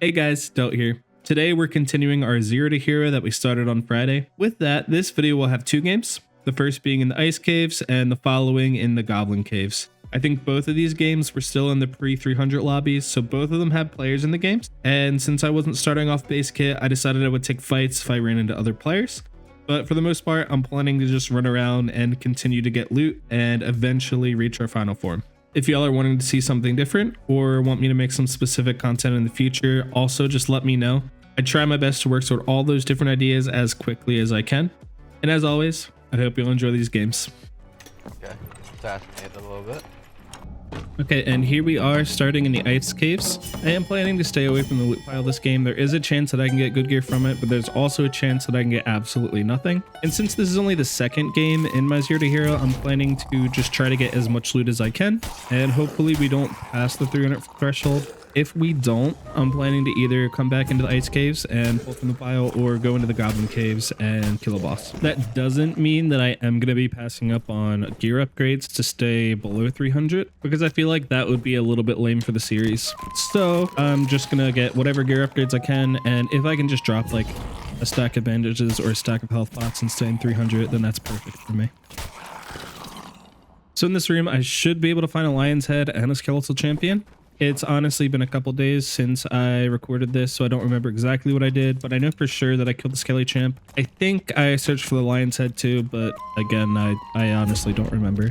Hey guys, Delt here. Today we're continuing our Zero to Hero that we started on Friday. With that, this video will have two games, the first being in the Ice Caves and the following in the Goblin Caves. I think both of these games were still in the pre-300 lobbies, so both of them have players in the games. And since I wasn't starting off base kit, I decided I would take fights if I ran into other players. But for the most part, I'm planning to just run around and continue to get loot and eventually reach our final form. If y'all are wanting to see something different or want me to make some specific content in the future, also just let me know. I try my best to work toward all those different ideas as quickly as I can. And as always, I hope you'll enjoy these games. Okay, assassinate a little bit. Okay, and here we are starting in the Ice Caves. I am planning to stay away from the loot pile this game. There is a chance that I can get good gear from it, but there's also a chance that I can get absolutely nothing. And since this is only the second game in my Zero to Hero, I'm planning to just try to get as much loot as I can. And hopefully we don't pass the 300 threshold. If we don't, I'm planning to either come back into the Ice Caves and pull from the pile or go into the Goblin Caves and kill a boss. That doesn't mean that I am going to be passing up on gear upgrades to stay below 300 because I feel like that would be a little bit lame for the series. So I'm just going to get whatever gear upgrades I can, and if I can just drop like a stack of bandages or a stack of health pots and stay in 300, then that's perfect for me. So in this room, I should be able to find a lion's head and a skeletal champion. It's honestly been a couple days since I recorded this, so I don't remember exactly what I did, but I know for sure that I killed the Skelly Champ. I think I searched for the Lion's Head too, but again, I honestly don't remember.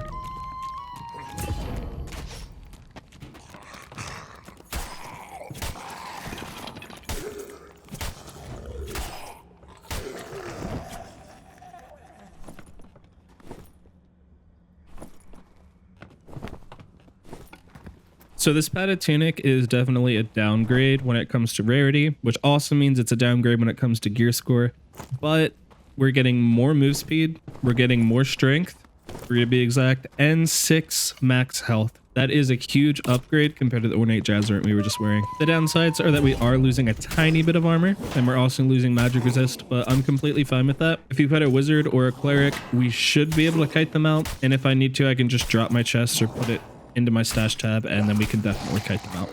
So this padded tunic is definitely a downgrade when it comes to rarity, which also means it's a downgrade when it comes to gear score, but we're getting more move speed, we're getting more strength, 3 to be exact, and 6 max health. That is a huge upgrade compared to the ornate jazzert we were just wearing. The downsides are that we are losing a tiny bit of armor, and we're also losing magic resist, but I'm completely fine with that. If you put a wizard or a cleric, we should be able to kite them out, and if I need to, I can just drop my chest or put it into my stash tab, and then we can definitely kite them out.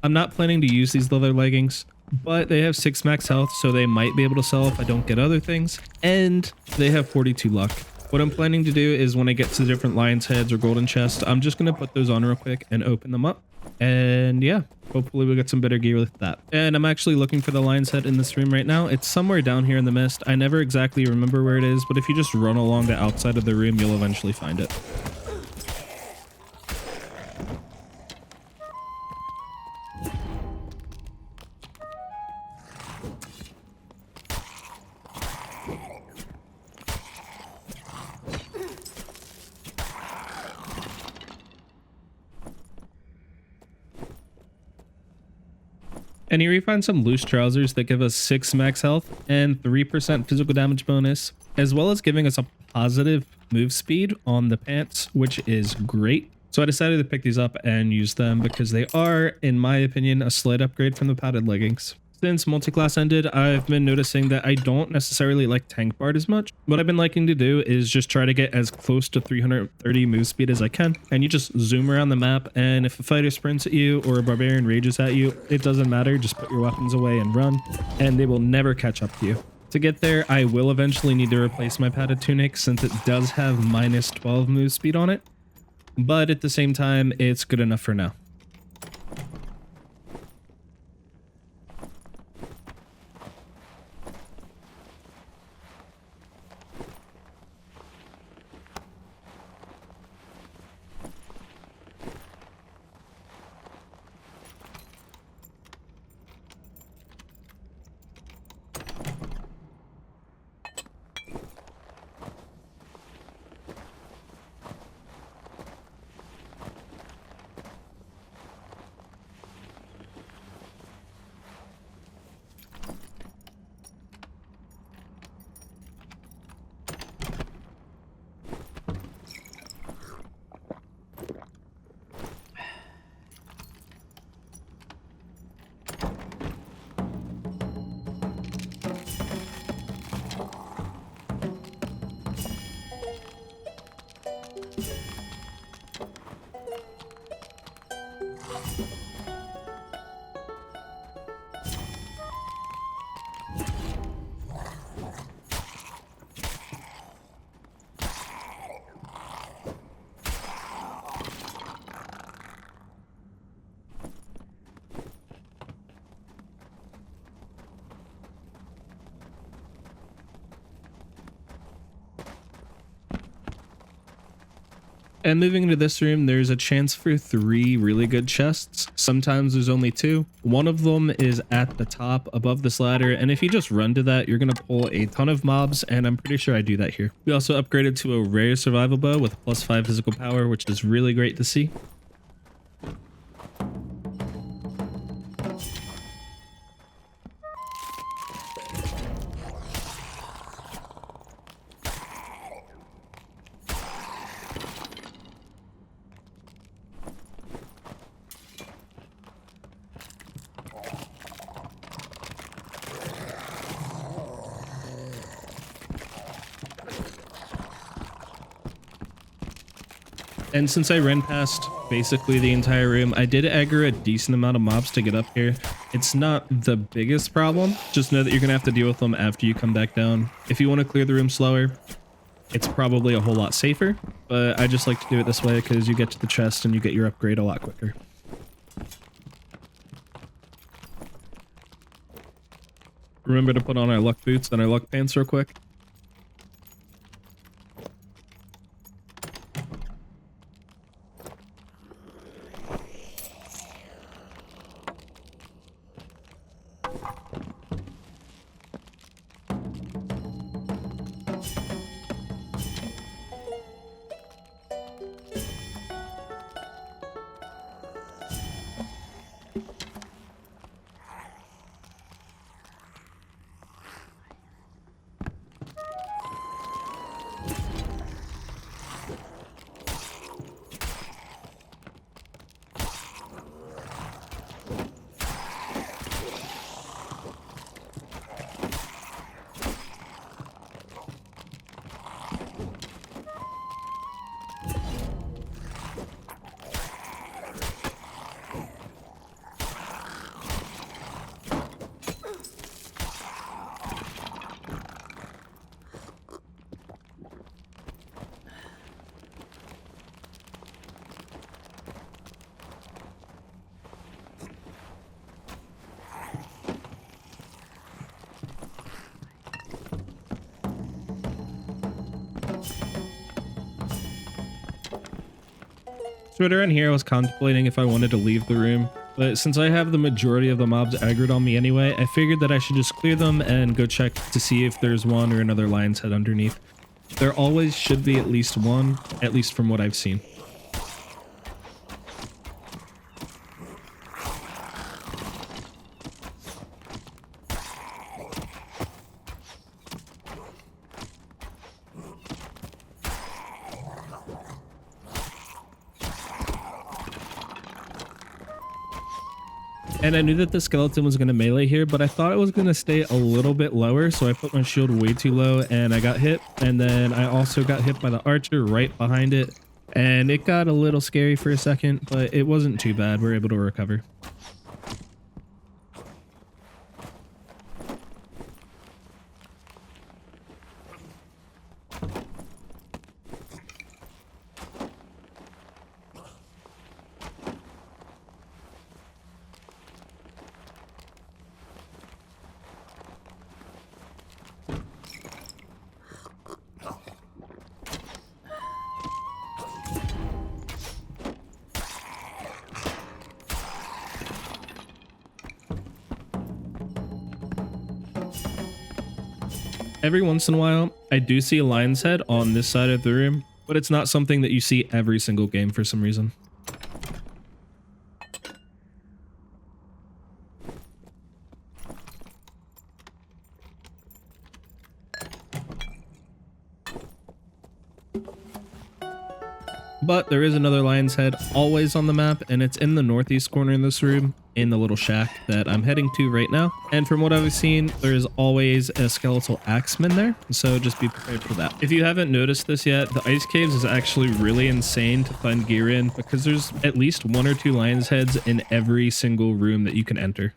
I'm not planning to use these leather leggings, but they have 6 max health, so they might be able to sell if I don't get other things, and they have 42 luck. What I'm planning to do is when I get to the different lion's heads or golden chests, I'm just going to put those on real quick and open them up. And yeah, hopefully we'll get some better gear with that. And I'm actually looking for the lion's head in this room right now. It's somewhere down here in the mist. I never exactly remember where it is, but if you just run along the outside of the room, you'll eventually find it. And here we find some loose trousers that give us 6 max health and 3% physical damage bonus, as well as giving us a positive move speed on the pants, which is great. So I decided to pick these up and use them because they are, in my opinion, a slight upgrade from the padded leggings. Since multi-class ended, I've been noticing that I don't necessarily like tank bard as much. What I've been liking to do is just try to get as close to 330 move speed as I can. And you just zoom around the map, and if a fighter sprints at you or a barbarian rages at you, it doesn't matter. Just put your weapons away and run, and they will never catch up to you. To get there, I will eventually need to replace my padded tunic since it does have minus 12 move speed on it. But at the same time, it's good enough for now. And moving into this room, there's a chance for 3 really good chests. Sometimes there's only 2. One of them is at the top above this ladder, and if you just run to that, you're going to pull a ton of mobs, and I'm pretty sure I do that here. We also upgraded to a rare survival bow with +5 physical power, which is really great to see. And since I ran past basically the entire room, I did aggro a decent amount of mobs to get up here. It's not the biggest problem. Just know that you're going to have to deal with them after you come back down. If you want to clear the room slower, it's probably a whole lot safer. But I just like to do it this way because you get to the chest and you get your upgrade a lot quicker. Remember to put on our luck boots and our luck pants real quick. So right around here, I was contemplating if I wanted to leave the room, but since I have the majority of the mobs aggroed on me anyway, I figured that I should just clear them and go check to see if there's one or another lion's head underneath. There always should be at least one, at least from what I've seen. And I knew that the skeleton was going to melee here, but I thought it was going to stay a little bit lower, so I put my shield way too low and I got hit. And then I also got hit by the archer right behind it, and it got a little scary for a second, but it wasn't too bad. We're able to recover. Every once in a while, I do see a lion's head on this side of the room, but it's not something that you see every single game for some reason. But there is another lion's head always on the map, and it's in the northeast corner in this room, in the little shack that I'm heading to right now. And from what I've seen, there is always a skeletal axeman there, so just be prepared for that. If you haven't noticed this yet, the ice caves is actually really insane to find gear in, because there's at least 1 or 2 lion's heads in every single room that you can enter.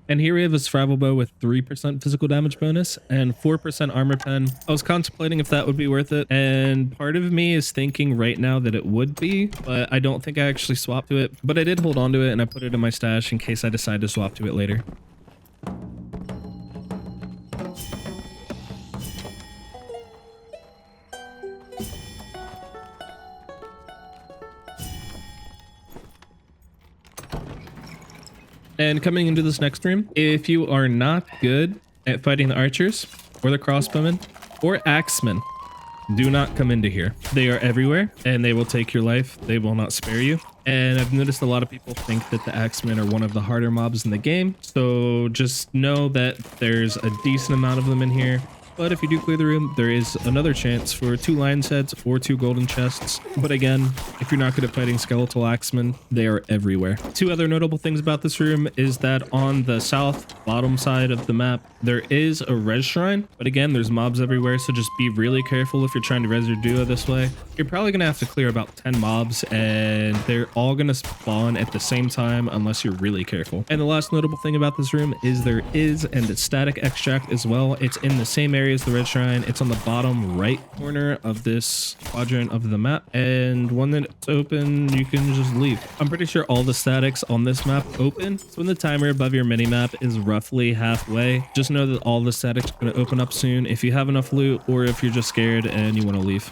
And here we have a survival bow with 3% physical damage bonus and 4% armor pen. I was contemplating if that would be worth it, and part of me is thinking right now that it would be, but I don't think I actually swapped to it. But I did hold on to it and I put it in my stash in case I decide to swap to it later. And coming into this next room, if you are not good at fighting the archers or the crossbowmen or axemen, do not come into here. They are everywhere and they will take your life. They will not spare you. And I've noticed a lot of people think that the axemen are one of the harder mobs in the game. So just know that there's a decent amount of them in here. But if you do clear the room, there is another chance for 2 lion's heads or 2 golden chests. But again, if you're not good at fighting skeletal axemen, they are everywhere. 2 other notable things about this room is that on the south bottom side of the map, there is a res shrine. But again, there's mobs everywhere, so just be really careful if you're trying to res your duo this way. You're probably going to have to clear about 10 mobs, and they're all going to spawn at the same time unless you're really careful. And the last notable thing about this room is there is a static extract as well. It's in the same area as the red shrine. It's on the bottom right corner of this quadrant of the map, and when it's open you can just leave. I'm pretty sure all the statics on this map open, so when the timer above your mini map is roughly halfway, just know that all the statics are going to open up soon if you have enough loot or if you're just scared and you want to leave.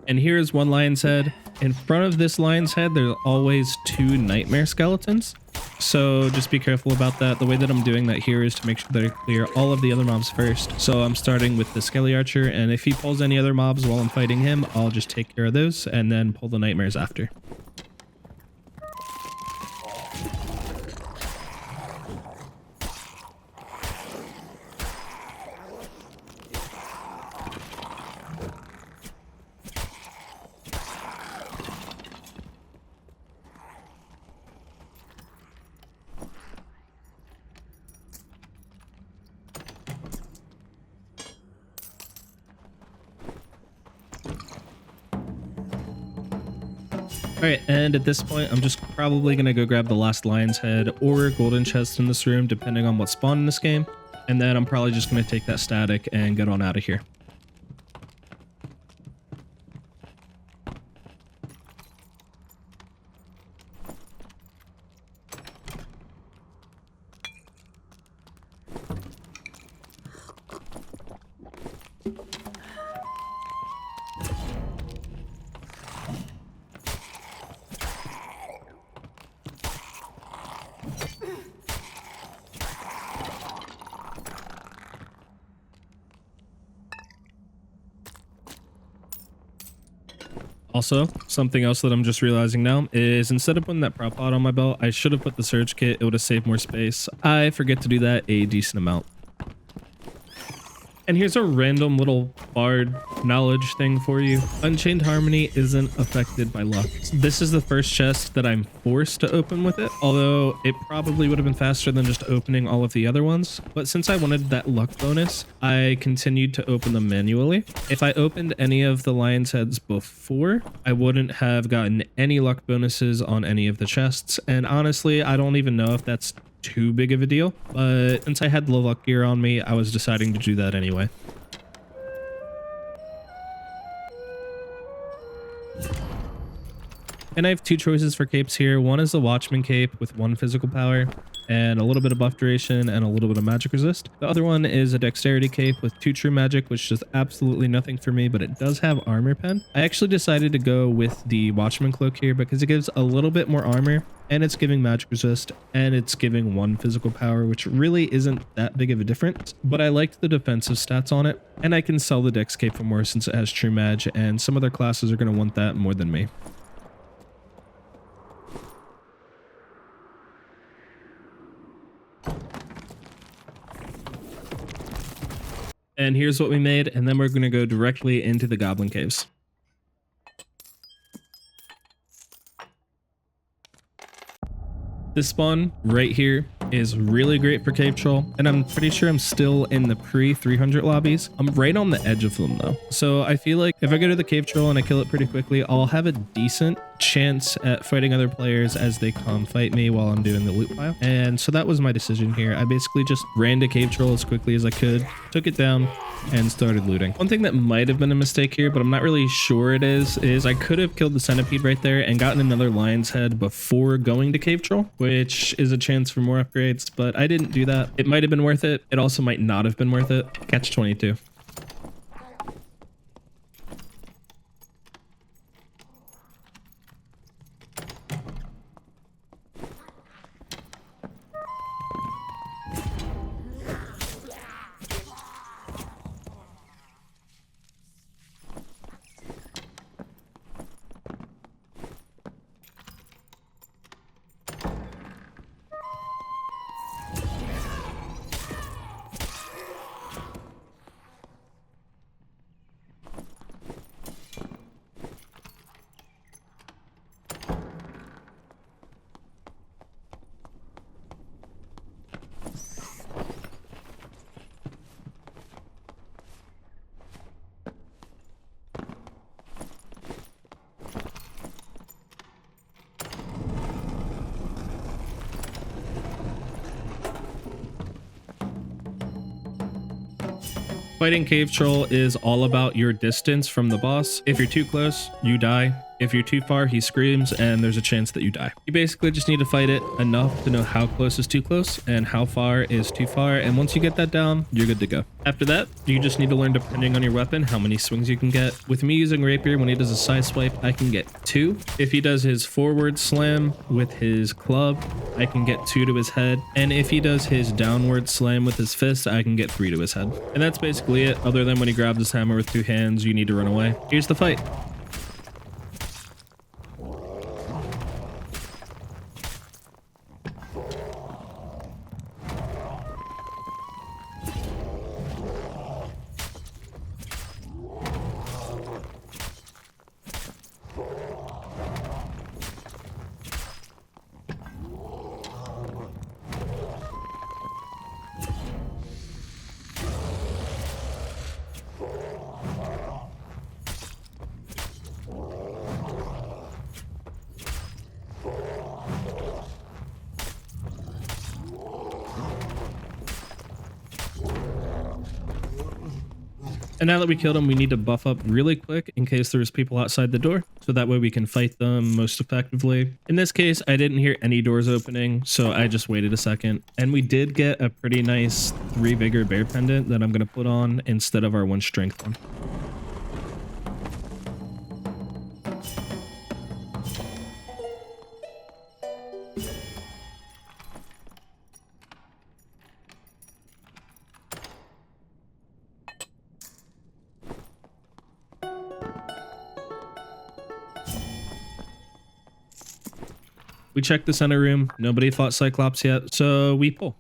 And here's one lion's head. In front of this lion's head, there's always 2 nightmare skeletons. So just be careful about that. The way that I'm doing that here is to make sure that I clear all of the other mobs first. So I'm starting with the skelly archer, and if he pulls any other mobs while I'm fighting him, I'll just take care of those and then pull the nightmares after. Alright, and at this point, I'm just probably going to go grab the last lion's head or golden chest in this room, depending on what spawned in this game. And then I'm probably just going to take that static and get on out of here. Also, something else that I'm just realizing now is instead of putting that prop pod on my belt, I should have put the surge kit. It would have saved more space. I forget to do that a decent amount. And here's a random little bard knowledge thing for you. Unchained Harmony isn't affected by luck. This is the first chest that I'm forced to open with it, although it probably would have been faster than just opening all of the other ones. But since I wanted that luck bonus, I continued to open them manually. If I opened any of the lion's heads before, I wouldn't have gotten any luck bonuses on any of the chests. And honestly, I don't even know if that's too big of a deal, but since I had the luck gear on me, I was deciding to do that anyway. And I have two choices for capes here. One is the Watchman cape with 1 physical power and a little bit of buff duration and a little bit of magic resist. The other one is a dexterity cape with 2 true magic, which does absolutely nothing for me, but it does have armor pen. I actually decided to go with the Watchman cloak here because it gives a little bit more armor, and it's giving magic resist, and it's giving 1 physical power, which really isn't that big of a difference. But I liked the defensive stats on it, and I can sell the dex cape for more since it has true mag, and some other classes are going to want that more than me. And here's what we made, and then we're going to go directly into the Goblin Caves. This spawn right here is really great for cave troll, and I'm pretty sure I'm still in the pre-300 lobbies. I'm right on the edge of them though. So I feel like if I go to the cave troll and I kill it pretty quickly, I'll have a decent chance at fighting other players as they come fight me while I'm doing the loot pile. And so that was my decision here. I basically just ran to cave troll as quickly as I could, took it down, and started looting. One thing that might have been a mistake here, but I'm not really sure it is I could have killed the centipede right there and gotten another lion's head before going to cave troll, which is a chance for more upgrades, but I didn't do that. It might have been worth it. It also might not have been worth it. Catch 22. Fighting cave troll is all about your distance from the boss. If you're too close, you die. If you're too far, he screams and there's a chance that you die. You basically just need to fight it enough to know how close is too close and how far is too far. And once you get that down, you're good to go. After that, you just need to learn, depending on your weapon, how many swings you can get. With me using rapier, when he does a side swipe, I can get 2. If he does his forward slam with his club, I can get 2 to his head. And if he does his downward slam with his fist, I can get 3 to his head. And that's basically it. Other than when he grabs his hammer with 2 hands, you need to run away. Here's the fight. And now that we killed him, we need to buff up really quick in case there's people outside the door, so that way we can fight them most effectively. In this case, I didn't hear any doors opening, so I just waited a second. And we did get a pretty nice 3 vigor bear pendant that I'm going to put on instead of our 1 strength one. We checked the center room. Nobody fought Cyclops yet, so we pull.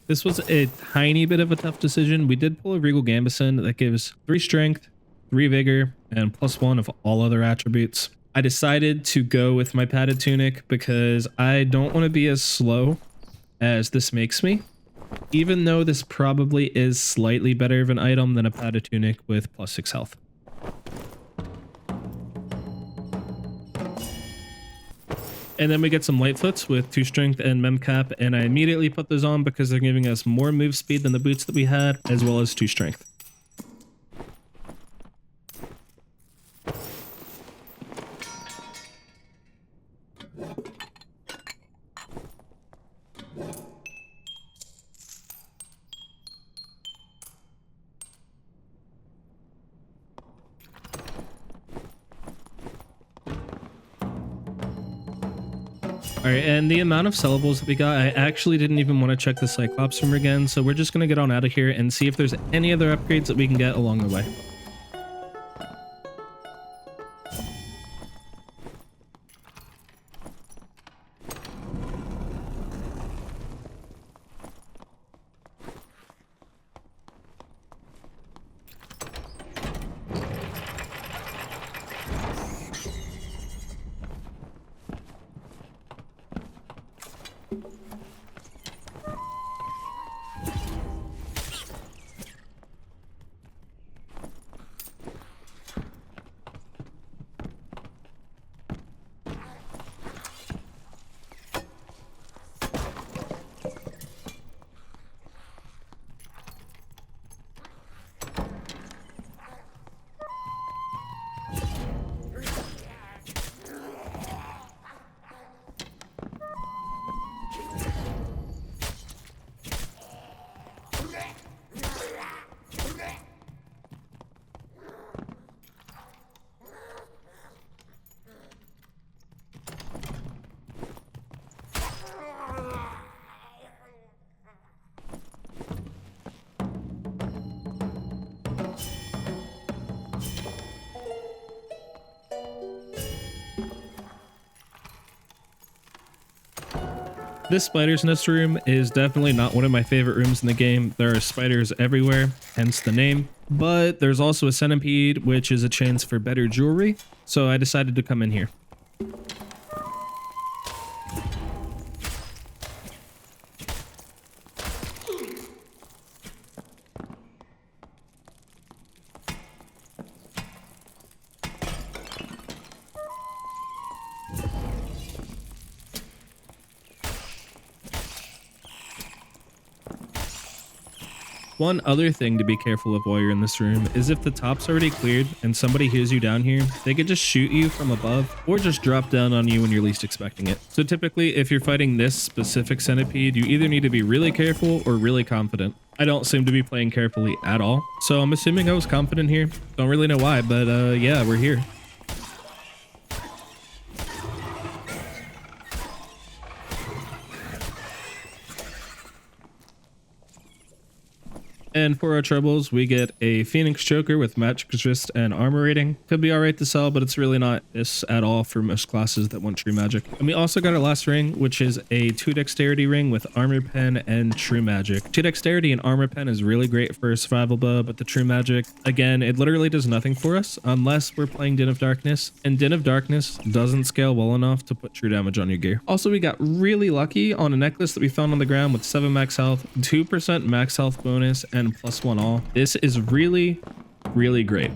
This was a tiny bit of a tough decision. We did pull a Regal Gambison that gives 3 strength, 3 vigor, and +1 of all other attributes. I decided to go with my padded tunic because I don't want to be as slow as this makes me, even though this probably is slightly better of an item than a padded tunic with +6 health. And then we get some Lightfoots with 2 strength and mem cap, and I immediately put those on because they're giving us more move speed than the boots that we had, as well as 2 strength. Alright, and the amount of sellables that we got, I actually didn't even want to check the Cyclops room again, so we're just going to get on out of here and see if there's any other upgrades that we can get along the way. This spider's nest room is definitely not one of my favorite rooms in the game. There are spiders everywhere, hence the name. But there's also a centipede, which is a chance for better jewelry. So I decided to come in here. One other thing to be careful of while you're in this room is if the top's already cleared and somebody hears you down here, they could just shoot you from above or just drop down on you when you're least expecting it. So typically, if you're fighting this specific centipede, you either need to be really careful or really confident. I don't seem to be playing carefully at all, so I'm assuming I was confident here. Don't really know why, but yeah, we're here. And for our troubles, we get a Phoenix Choker with magic resist and armor rating. Could be alright to sell, but it's really not this at all for most classes that want true magic. And we also got our last ring, which is a 2 dexterity ring with armor pen and true magic. 2 dexterity and armor pen is really great for a survival bow, but the true magic, again, it literally does nothing for us unless we're playing Den of Darkness. And Den of Darkness doesn't scale well enough to put true damage on your gear. Also, we got really lucky on a necklace that we found on the ground with 7 max health, 2% max health bonus, and +1 all. This is really, really great.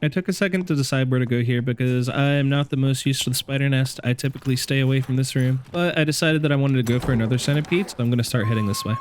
I took a second to decide where to go here because I am not the most used to the spider nest. I typically stay away from this room, but I decided that I wanted to go for another centipede, so I'm going to start heading this way.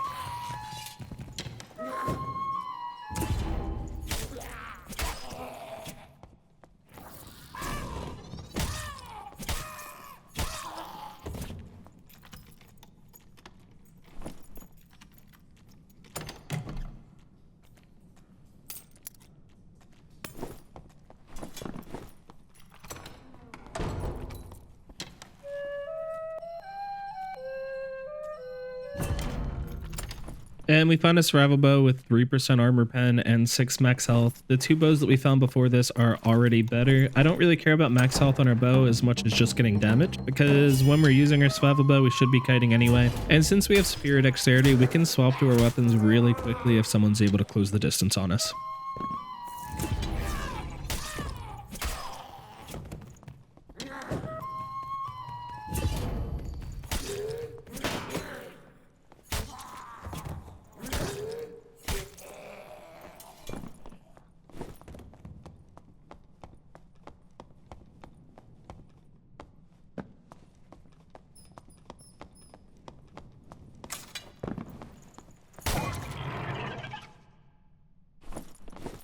And we found a survival bow with 3% armor pen and 6 max health. The 2 bows that we found before this are already better. I don't really care about max health on our bow as much as just getting damage, because when we're using our survival bow, we should be kiting anyway. And since we have superior dexterity, we can swap to our weapons really quickly if someone's able to close the distance on us.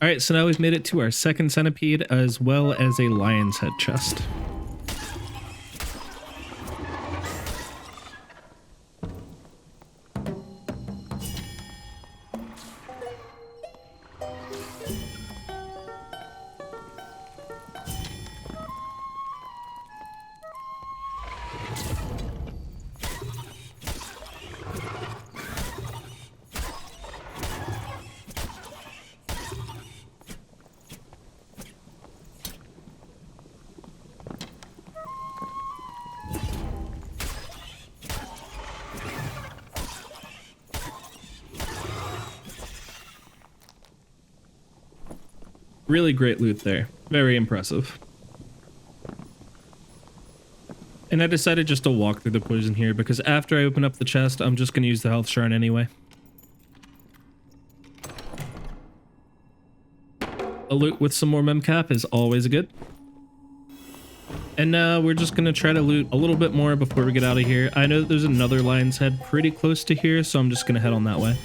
All right, so now we've made it to our second centipede as well as a lion's head chest. Really great loot there. Very impressive. And I decided just to walk through the poison here because after I open up the chest, I'm just going to use the health shrine anyway. A loot with some more memcap is always good. And now we're just going to try to loot a little bit more before we get out of here. I know that there's another lion's head pretty close to here, so I'm just going to head on that way.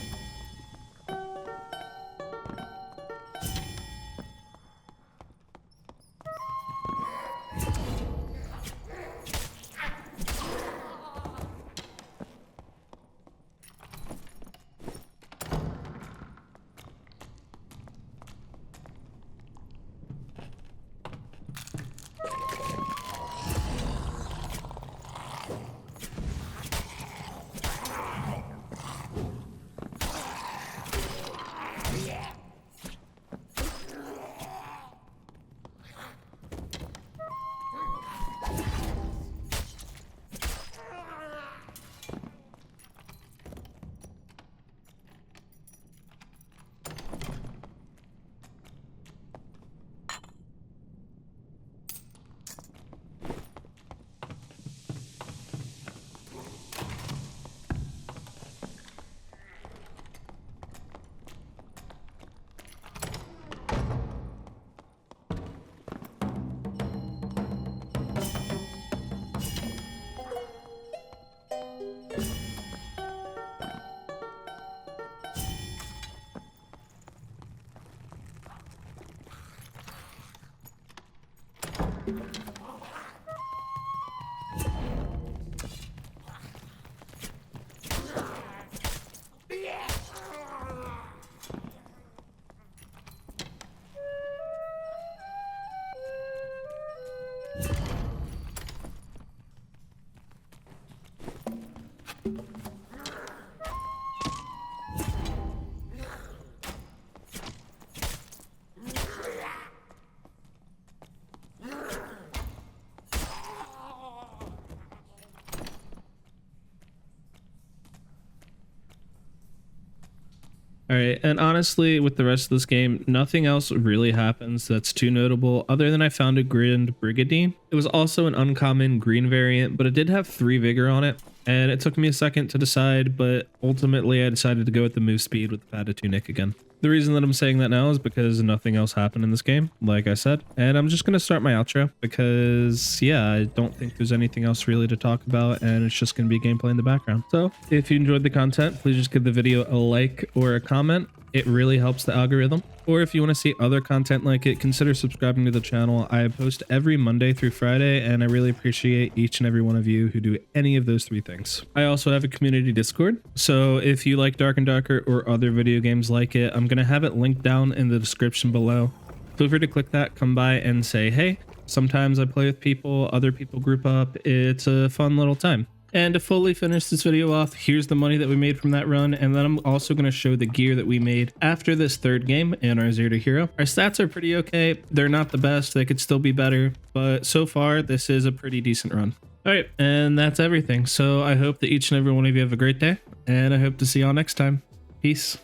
Alright, and honestly, with the rest of this game, nothing else really happens that's too notable other than I found a Grand Brigandine. It was also an uncommon green variant, but it did have 3 vigor on it, and it took me a second to decide, but ultimately I decided to go with the move speed with the padded tunic again. The reason that I'm saying that now is because nothing else happened in this game, like I said, and I'm just going to start my outro because, yeah, I don't think there's anything else really to talk about, and it's just going to be gameplay in the background. So if you enjoyed the content, please just give the video a like or a comment. It really helps the algorithm. Or if you want to see other content like it, consider subscribing to the channel. I post every Monday through Friday, and I really appreciate each and every one of you who do any of those 3 things. I also have a community Discord, so if you like Dark and Darker or other video games like it, I'm going to have it linked down in the description below. Feel free to click that, come by and say hey. Sometimes I play with people, other people group up. It's a fun little time. And to fully finish this video off, here's the money that we made from that run, and then I'm also going to show the gear that we made after this third game in our 0 to hero. Our stats are pretty okay. They're not the best. They could still be better, but so far this is a pretty decent run. All right, and that's everything. So I hope that each and every one of you have a great day, and I hope to see y'all next time. Peace.